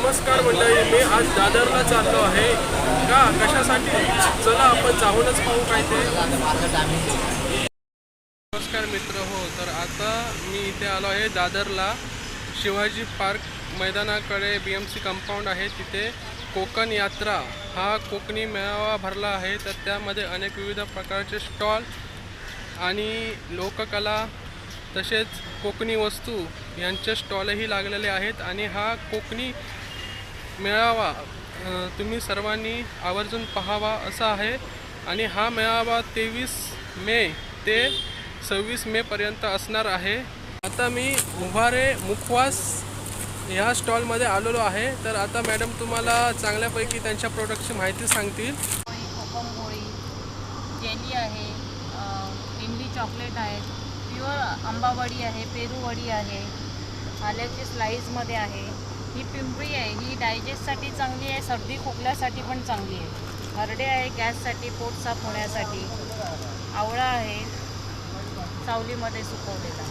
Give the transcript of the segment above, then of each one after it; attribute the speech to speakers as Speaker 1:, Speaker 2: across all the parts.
Speaker 1: नमस्कार मंडळी, मी आज दादरला चाललो आहे का कशासाठी? चला आपण जाऊनच पाहू काय ते. नमस्कार मित्र हो, तर आता मी इथे आलो आहे दादरला. शिवाजी पार्क मैदानाकडे BMC कंपाऊंड आहे, तिथे कोकण यात्रा हा कोकणी मेळावा भरला आहे. तर त्यामध्ये अनेक विविध प्रकारचे स्टॉल आणि लोककला तसेच कोकणी वस्तू यांचे स्टॉलही लागलेले आहेत. आणि हा कोकणी मेळावा तुम्ही सर्वांनी आवर्जून पाहावा असा आहे. आणि हा मेळावा 23 मे ते 26 मे पर्यंत असणार आहे. आता मी उभारे मुखवास ह्या स्टॉलमध्ये आलेलो आहे. तर आता मॅडम तुम्हाला चांगल्यापैकी त्यांच्या प्रोडक्टची माहिती सांगतील.
Speaker 2: कोकम गोळी, जेली आहे, इमली चॉकलेट आहे, प्युअर आंबावडी आहे, पेरू वडी आहे, आल्याची स्लाईसमध्ये आहे. ही पिंपरी आहे, ही डायजेस्टसाठी चांगली आहे, सर्दी खोकल्यासाठी पण चांगली आहे. हरडे आहे, गॅससाठी, पोट साफ होण्यासाठी. आवळा आहे, सावलीमध्ये सुकवलेला.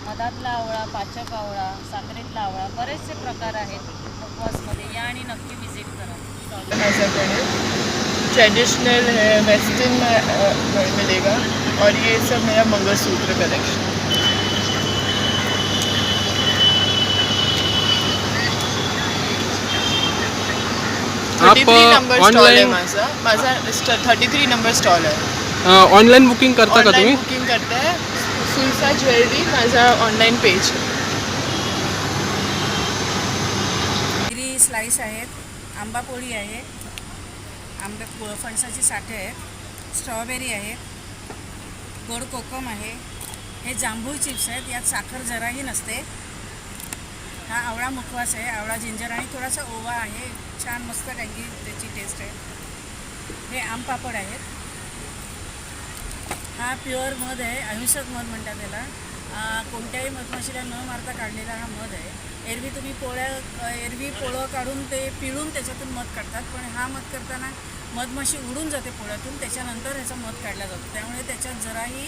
Speaker 2: मधातला आवळा, पाचक आवळा, साखरेतला आवळा, बरेचसे प्रकार आहेत उपवासमध्ये. या आणि नक्की विजिट करा.
Speaker 3: माझ्याकडे ट्रेडिशनल है, वेस्टर्न मिलेगा और ये सब मेरा मंगलसूत्र कलेक्शन.
Speaker 1: आप
Speaker 3: 33 नंबर स्टॉल आहे
Speaker 1: ऑनलाईन
Speaker 3: माझा 33 नंबर स्टॉल आहे.
Speaker 1: ऑनलाईन बुकिंग करता का तुम्ही?
Speaker 3: ऑनलाईन बुकिंग करताय. सुलसा ज्वेलरी माझा ऑनलाईन पेज.
Speaker 2: गिरी स्लाईस आहेत, आंबापोळी आहे, फणसाची साठे आहेत, स्ट्रॉबेरी आहे, गोड कोकम आहे, हे जांभूळ चिप्स आहेत, यात साखर जराही नसते. हा आवळा मुखवास आहे, आवळा जिंजर आणि थोडासा ओवा आहे, छान मस्त टँगी त्याची टेस्ट आहे. हे आम पापड आहेत. हा प्युअर मध आहे, अहिंसक मध म्हणतात त्याला. कोणत्याही मधमाशीला न मारता काढलेला हा मध आहे. एरवी तुम्ही पोळं काढून ते पिळून त्याच्यातून मध काढतात, पण हा मध करताना मधमाशी उडून जाते पोळ्यातून, त्याच्यानंतर ह्याचा मध काढला जातो. त्यामुळे त्याच्यात जराही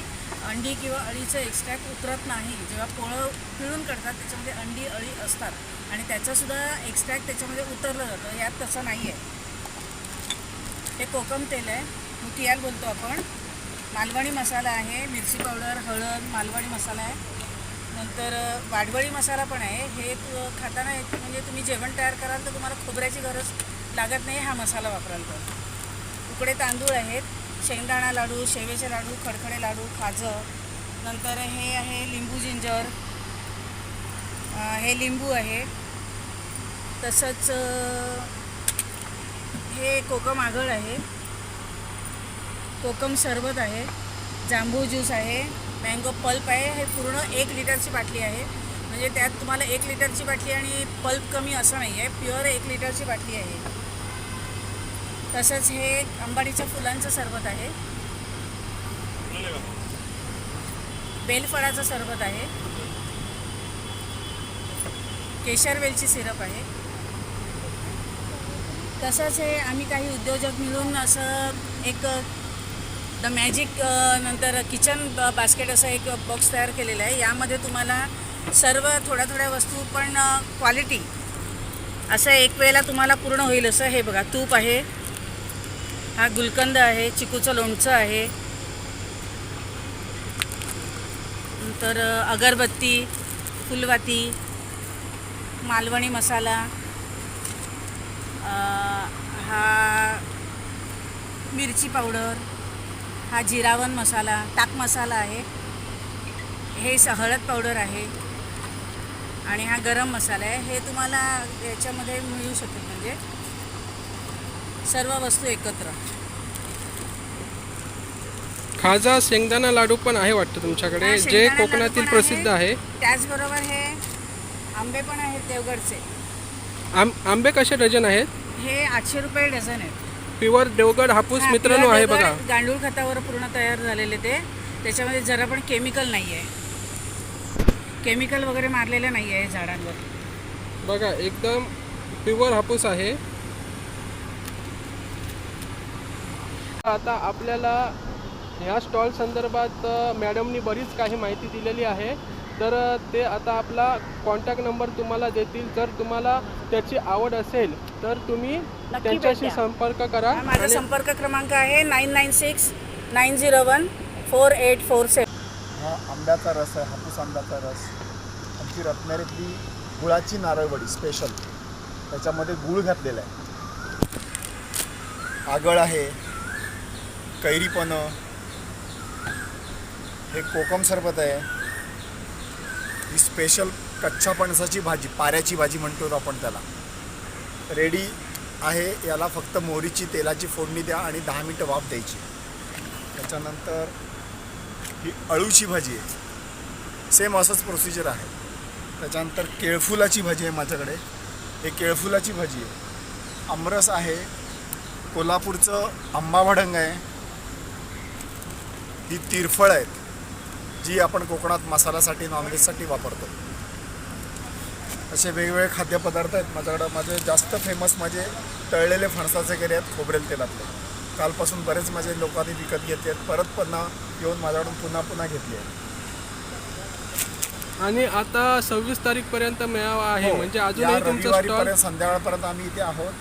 Speaker 2: अंडी किंवा अळीचं एक्स्ट्रॅक्ट उतरत नाही. जेव्हा पोळं पिळून काढतात त्याच्यामध्ये अंडी अळी असतात आणि त्याचासुद्धा एक्स्ट्रॅक्ट त्याच्यामध्ये उतरलं जातं. यात तसं नाही आहे. हे कोकम तेल आहे, मुठियाल बोलतो आपण. मालवणी मसाला आहे, मिरची पावडर, हळद, मालवणी मसाला आहे. नंतर वाडवळी मसाला पण आहे. हे खाताना म्हणजे तुम्ही जेवण तयार कराल तर तुम्हाला खोबऱ्याची गरज लागत नाही हा मसाला वापराल तर. उकडे तांदूळ आहेत, शेंगदाणा लाडू, शेवेचे लाडू, खडखडे लाडू, खाजं. नंतर हे आहे लिंबू जिंजर, हे लिंबू आहे. तसंच हे कोकम आगळ आहे, कोकम सरबत आहे, जांभूळ ज्यूस आहे, मँगो पल्प आहे. हे पूर्ण 1 लिटरची बाटली आहे. म्हणजे त्यात तुम्हाला 1 लिटरची बाटली आणि पल्प कमी असं नाही आहे, प्युअर 1 लिटरची बाटली आहे. तसंच हे अंबाडीच्या फुलांचं सरबत आहे, बेलफळाचं सरबत आहे, केशर वेलची सिरप आहे. तसंच हे आम्ही काही उद्योजक मिळून असं एक द मॅजिक नंतर किचन बास्केट असं एक बॉक्स तयार केलेलं आहे. यामध्ये तुम्हाला सर्व थोड्या थोड्या वस्तू पण क्वालिटी असं एक वेळेला तुम्हाला पूर्ण होईल असं. हे बघा, तूप आहे, हा गुलकंद आहे, चिकूचं लोणचं आहे, नंतर अगरबत्ती, फुलवाती, मालवणी मसाला, हा मिरची पावडर, हा जिरावन मसाला, ताक मसाला आहे, हे हळद पावडर आहे आणि हा गरम मसाला आहे. हे तुम्हाला याच्यामध्ये मिळू शकते, म्हणजे सर्व वस्तू एकत्र.
Speaker 1: खाजा शेंगदाणा लाडू पण आहे वाटतं तुमच्याकडे, जे कोकणातील प्रसिद्ध आहे.
Speaker 2: त्याचबरोबर हे आंबे पण आहेत देवगडचे.
Speaker 1: आंबे कसे डझन आहेत?
Speaker 2: हे 800 रुपये डझन आहेत.
Speaker 1: प्युअर देवगड हापूस मित्रांनो आहे बघा.
Speaker 2: गांडूळ खतावर पूर्ण तयार झालेले ते. त्याच्यामध्ये जरा पण केमिकल नाही आहे, केमिकल वगैरे मारलेलं नाही आहे झाडांवर.
Speaker 1: बघा, एकदम प्युअर हापूस आहे. आता आपल्याला ह्या स्टॉल संदर्भात मॅडमनी बरीच काही माहिती दिलेली आहे. तर ते आता आपला कॉन्टॅक्ट नंबर तुम्हाला देतील. जर तुम्हाला त्याची आवड असेल तर तुम्ही त्यांच्याशी
Speaker 2: भेटा.
Speaker 1: संपर्क करा.
Speaker 2: माझा संपर्क क्रमांक आहे 9969014847.
Speaker 4: हा आंब्याचा रस आहे, हापूस आंब्याचा रस. आमची रत्नागिरीतली गुळाची नारळवडी स्पेशल, त्याच्यामध्ये गूळ घातलेला आहे. आगळ आहे, कैरीपणं, हे कोकम सरबत आहे. ही स्पेशल कच्च्या पणसाची भाजी, पाऱ्याची भाजी म्हणतो आपण त्याला, रेडी आहे. याला फक्त मोहरीची तेलाची फोडणी द्या आणि 10 मिनटं वाफ द्यायची. त्याच्यानंतर ही अळूची भाजी आहे, सेम असंच प्रोसिजर आहे. त्याच्यानंतर केळफुलाची भाजी आहे माझ्याकडे, हे केळफुलाची भाजी आहे. आमरस आहे, कोल्हापूरचं आंबा भडंग आहे. ही तिरफळ आहेत जी आपण कोकणात मसाल्यासाठी नॉनव्हेजसाठी वापरतो. असे वेगवेगळे खाद्यपदार्थ आहेत माझ्याकडं. माझे जास्त फेमस म्हणजे तळलेले फणसाचे गरे आहेत खोबरेल तेलातले. कालपासून बरेच माझे लोकांनी विकत घेतले आहेत, परत पुन्हा येऊन माझ्याकडून पुन्हा घेतली आहे.
Speaker 1: आणि आता 26 तारीखपर्यंत मेळावा आहे, म्हणजे अजूनही तुमचं स्टॉल
Speaker 4: रविवारीपर्यंत संध्याकाळपर्यंत आम्ही इथे आहोत.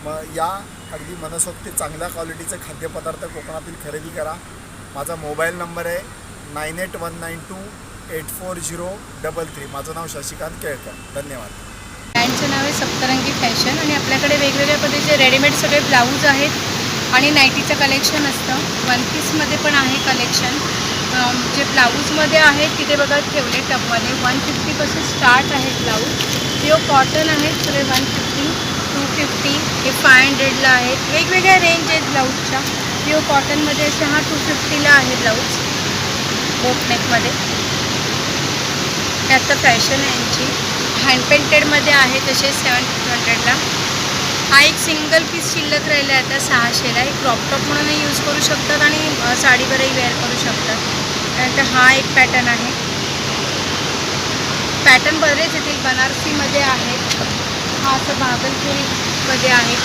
Speaker 4: मग या अगदी मनसोक्ती चांगल्या क्वालिटीचे खाद्यपदार्थ कोकणातील खरेदी करा. माझा मोबाईल नंबर आहे 9819284033. माझं नाव शशिकांत केळकर. धन्यवाद.
Speaker 5: ब्रँडचं नाव आहे सप्तरंगी फॅशन आणि आपल्याकडे वेगवेगळ्या पद्धतीचे रेडीमेड सगळे ब्लाऊज आहेत आणि नायटीचं कलेक्शन असतं. वन पीसमध्ये पण आहे कलेक्शन. जे ब्लाऊजमध्ये आहेत तिथे बघा ठेवले टपमध्ये 150पासून स्टार्ट आहेत ब्लाऊज. प्युअर कॉटन आहेत सगळे 150, 250, हे 500ला आहेत. वेगवेगळ्या रेंज आहेत ब्लाऊजच्या. प्युअर कॉटनमध्ये असे हा 250ला आहे ब्लाऊज बोटनेकमध्ये. त्यात तर फॅशन आहे यांची. हँड पेंटेडमध्ये आहे तसे 700ला. हा एक सिंगल पीस शिल्लक राहिला आहे आता 600ला. एक क्रॉप टॉप म्हणूनही यूज करू शकतात आणि साडीवरही वेअर करू शकतात. त्यानंतर हा एक पॅटर्न आहे. पॅटर्न बरेच येतील. बनारसीमध्ये आहे, हा असं भागलपुरीमध्ये आहे.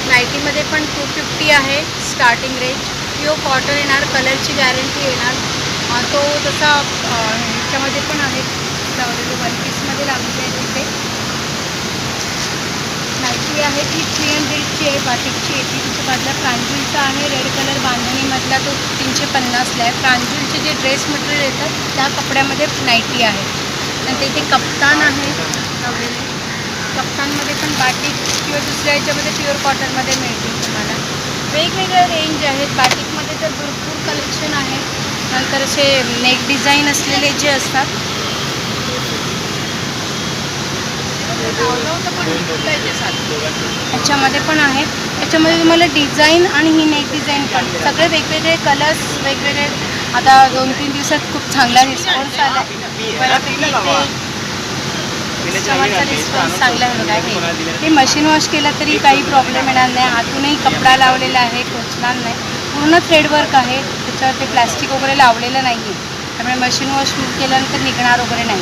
Speaker 5: नायटीमध्ये पण 250 आहे स्टार्टिंग रेंज. प्युअर कॉटन येणार, कलरची गॅरंटी येणार. तो जसा ह्याच्यामध्ये पण आहे लावलेले, वन पीसमध्ये लावलेले आहे तिथे. नायटी आहे ती 300ची आहे, बाटिकची आहे ती. तिच्या बाजूला प्रांजूलचा आहे रेड कलर बांधणीमधला, तो 350ला आहे. प्रांजूलचे जे ड्रेस मटेरियल येतात त्या कपड्यामध्ये नायटी आहे. नंतर इथे कप्तान आहे लावलेले. कप्तानमध्ये पण बाटिक किंवा दुसऱ्या ह्याच्यामध्ये प्युअर कॉटनमध्ये मिळतील तुम्हाला. वेगवेगळ्या रेंज आहेत. बाटिकमध्ये तर भरपूर कलेक्शन आहे. नंतर असे नेक डिझाईन असलेले जे असतात ह्याच्यामध्ये पण आहे. त्याच्यामध्ये तुम्हाला डिझाईन आणि ही नेक डिझाईन पण सगळे वेगवेगळे कलर्स वेगवेगळे. आता 2-3 दिवसात खूप चांगला रिस्पॉन्स आला. कस्टमरचा रिस्पॉन्स चांगला होणार आहे. हे मशीन वॉश केलं तरी काही प्रॉब्लेम येणार नाही. आतूनही कपडा लावलेला आहे, कोचणार नाही. पूर्ण थ्रेडवर्क आहे, त्याच्यावरती प्लॅस्टिक वगैरे लावलेलं नाही आहे. त्यामुळे मशीन वॉश केल्यानंतर निघणार वगैरे नाही.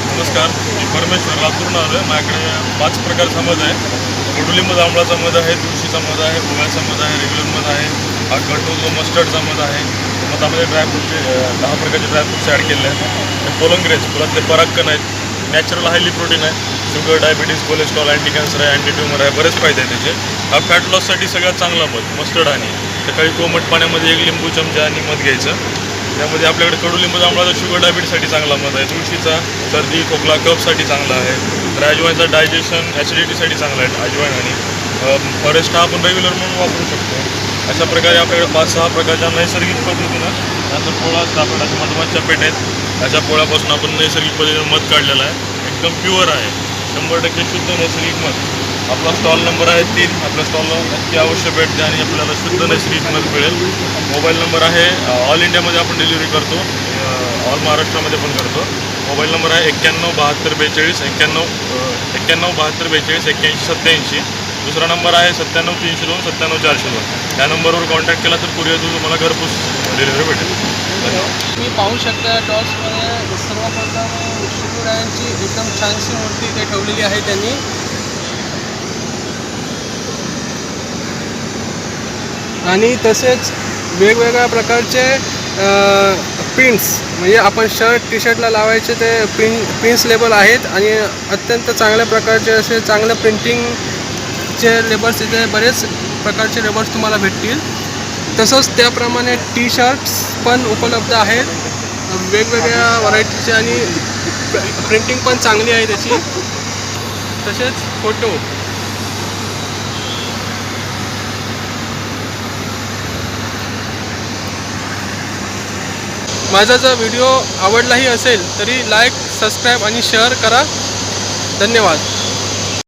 Speaker 6: नमस्कार, मी परमेश्वर लातूरनं आलो आहे. माझ्याकडे 5 प्रकारचा मध आहे. कडुलिंब जांभळाचा मध आहे, तुळशीचा मध आहे, ओव्याचा मध आहे, रेग्युलर मध आहे. हा गटोजो मस्टर्डचा मध आहे. मधामध्ये ड्रायफ्रूटचे 10 प्रकारचे ड्रायफ्रूट्स ॲड केले आहेत. हे पोलंग्रेज फुलातले परागकण आहेत. नॅचरल हायली प्रोटीन आहे. Sugar, diabetes, cholesterol, anti cancer आहे, अँटी ट्युमर आहे, बरेच फायदे आहेत त्याचे. हा फॅट लॉससाठी सगळ्यात चांगला मध मस्टर्ड आणि सकाळी कोमट पाण्यामध्ये 1 लिंबू चमचा आणि मध घ्यायचं. त्यामध्ये आपल्याकडे कडुलिंब जांभळाचा शुगर डायबिटीसाठी चांगला मध आहे. तुळशीचा सर्दी खोकला कफसाठी चांगला आहे. तर अजवाईनचा डायजेशन ॲसिडिटीसाठी चांगला आहे अजवाईन. आणि फॉरेस्ट हा आपण रेग्युलर म्हणून वापरू शकतो. अशा प्रकारे आपल्याकडे 5-6 प्रकारच्या नैसर्गिक पद्धतीनं नंतर पोळा असतात, मधमाच्या पेट आहेत. अशा पोळ्यापासून आपण नैसर्गिक पद्धतीनं मध काढलेला आहे. एकदम प्युअर आहे, 100% शुद्ध नैसर्गिक मध. आपला स्टॉल नंबर आहे 3. आपल्या स्टॉलला नक्की अवश्य भेट द्या आणि आपल्याला शुद्ध नैसर्गिक मध मिळेल. मोबाईल नंबर आहे, ऑल इंडियामध्ये आपण डिलिव्हरी करतो, ऑल महाराष्ट्रामध्ये पण करतो. मोबाईल नंबर आहे 917242 917242 दुसरा नंबर आहे 97302 97402. त्या नंबरवर कॉन्टॅक्ट केला तर कुरिअर तुम्हाला घरपोच डिलिव्हरी भेटेल.
Speaker 1: तुम्ही पाहू शकता डॉट्समध्ये सर्वप्रथम शिवरायांची एकदम छानशी मूर्ती इथे ठेवलेली आहे त्यांनी. आणि तसेच वेगवेगळ्या प्रकारचे प्रिंट्स, म्हणजे आपण शर्ट टी शर्टला लावायचे ते प्रिंट्स लेबल आहेत आणि अत्यंत चांगल्या प्रकारचे असे चांगलं प्रिंटिंगचे लेबल्स, इथे बरेच प्रकारचे लेबल्स तुम्हाला भेटतील. तसंच त्याप्रमाणे टी शर्ट्स पण उपलब्ध आहेत वेगवेगळ्या व्हरायटीचे आणि प्रिंटिंग पण चांगली आहे त्याची. तसेच फोटो. माझा जर व्हिडिओ आवडलाही असेल तरी लाईक, सबस्क्राईब आणि शेअर करा. धन्यवाद.